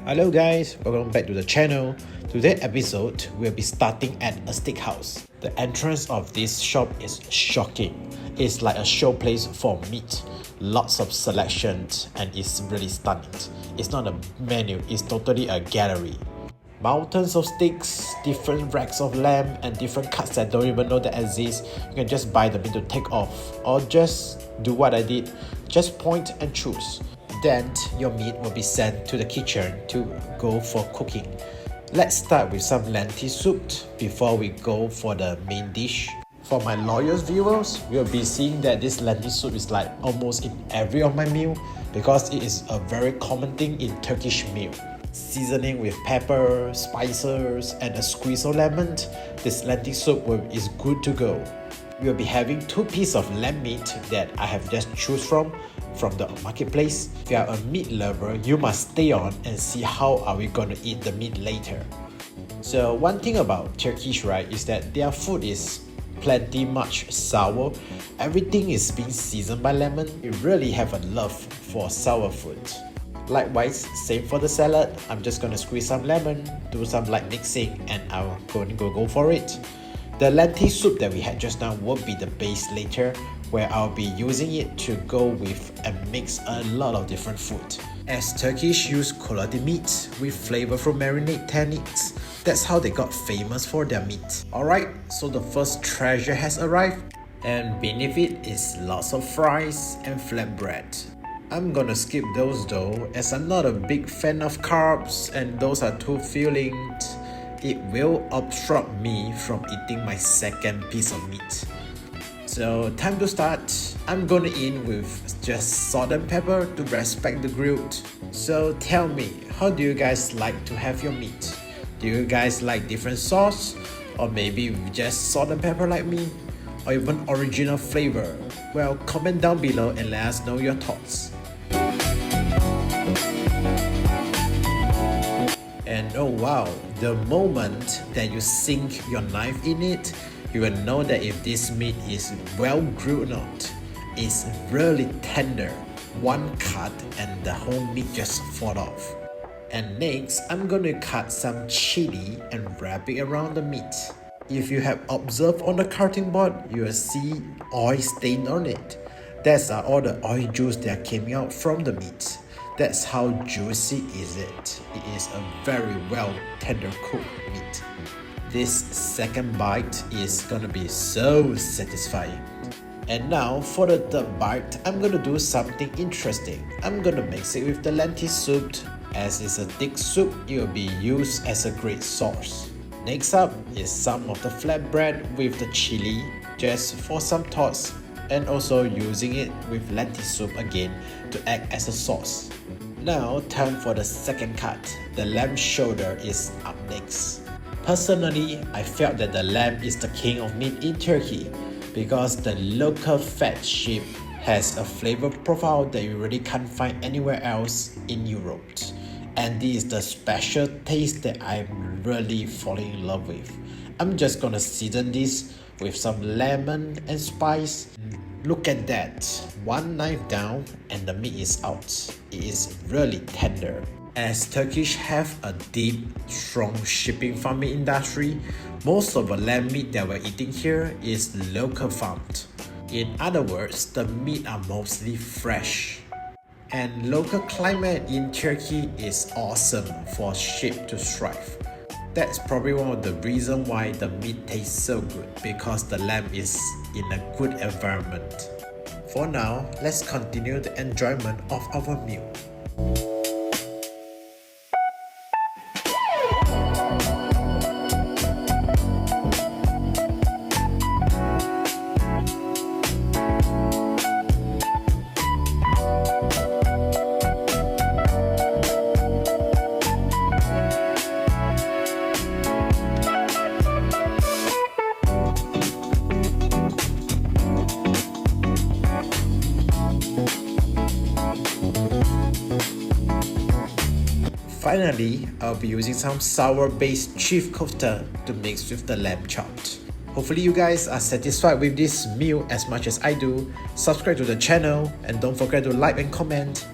Hello guys, welcome back to the channel. Today's episode will be starting at a steakhouse. The entrance of this shop is shocking. It's like a showplace for meat. Lots of selections and it's really stunning. It's not a menu, it's totally a gallery. Mountains of steaks, different racks of lamb and different cuts that don't even know that exist. You can just buy them to take off or just do what I did, just point and choose. Then your meat will be sent to the kitchen to go for cooking. Let's start with some lentil soup before we go for the main dish. For my loyal viewers, you'll be seeing that this lentil soup is like almost in every of my meal because it is a very common thing in Turkish meal. Seasoning with pepper, spices and a squeeze of lemon, this lentil soup is good to go. We'll be having 2 pieces of lamb meat that I have just choose from the marketplace. If you are a meat lover, you must stay on and see how are we gonna eat the meat later. So one thing about Turkish, right, is that their food is plenty much sour. Everything is being seasoned by lemon. You really have a love for sour food. Likewise, same for the salad. I'm just gonna squeeze some lemon, do some light mixing, and I'll go for it. The lentil soup that we had just now will be the base later, where I'll be using it to go with and mix a lot of different food. As Turkish use quality meat with flavorful marinade techniques, that's how they got famous for their meat. Alright, so the first treasure has arrived, and beneath it is lots of fries and flatbread. I'm gonna skip those though, as I'm not a big fan of carbs and those are too filling. It will obstruct me from eating my second piece of meat. So time to start. I'm gonna eat with just salt and pepper to respect the grilled. So tell me, how do you guys like to have your meat? Do you guys like different sauce? Or maybe just salt and pepper like me? Or even original flavor? Well, comment down below and let us know your thoughts. And oh wow, the moment that you sink your knife in it, you will know that if this meat is well grilled or not. It's really tender. One cut and the whole meat just fall off. And next, I'm gonna cut some chili and wrap it around the meat. If you have observed on the cutting board, you will see oil stain on it. That's all the oil juice that came out from the meat. That's how juicy is it. It is a very well tender cooked meat. This second bite is gonna be so satisfying. And now for the third bite, I'm gonna do something interesting. I'm gonna mix it with the lentil soup. As it's a thick soup, it will be used as a great sauce. Next up is some of the flatbread with the chili, just for some thoughts, and also using it with lentil soup again to act as a sauce. Now time for the second cut. The lamb shoulder is up next. Personally, I felt that the lamb is the king of meat in Turkey because the local fat sheep has a flavor profile that you really can't find anywhere else in Europe. And this is the special taste that I'm really falling in love with. I'm just gonna season this with some lemon and spice. Look at that, one knife down and the meat is out. It is really tender. As Turkish have a deep, strong shipping farming industry, most of the lamb meat that we're eating here is local farmed. In other words, the meat are mostly fresh. And local climate in Turkey is awesome for sheep to thrive. That's probably one of the reasons why the meat tastes so good, because the lamb is in a good environment. For now, let's continue the enjoyment of our meal. Finally, I'll be using some sour-based chief kofta to mix with the lamb chopped. Hopefully you guys are satisfied with this meal as much as I do. Subscribe to the channel and don't forget to like and comment.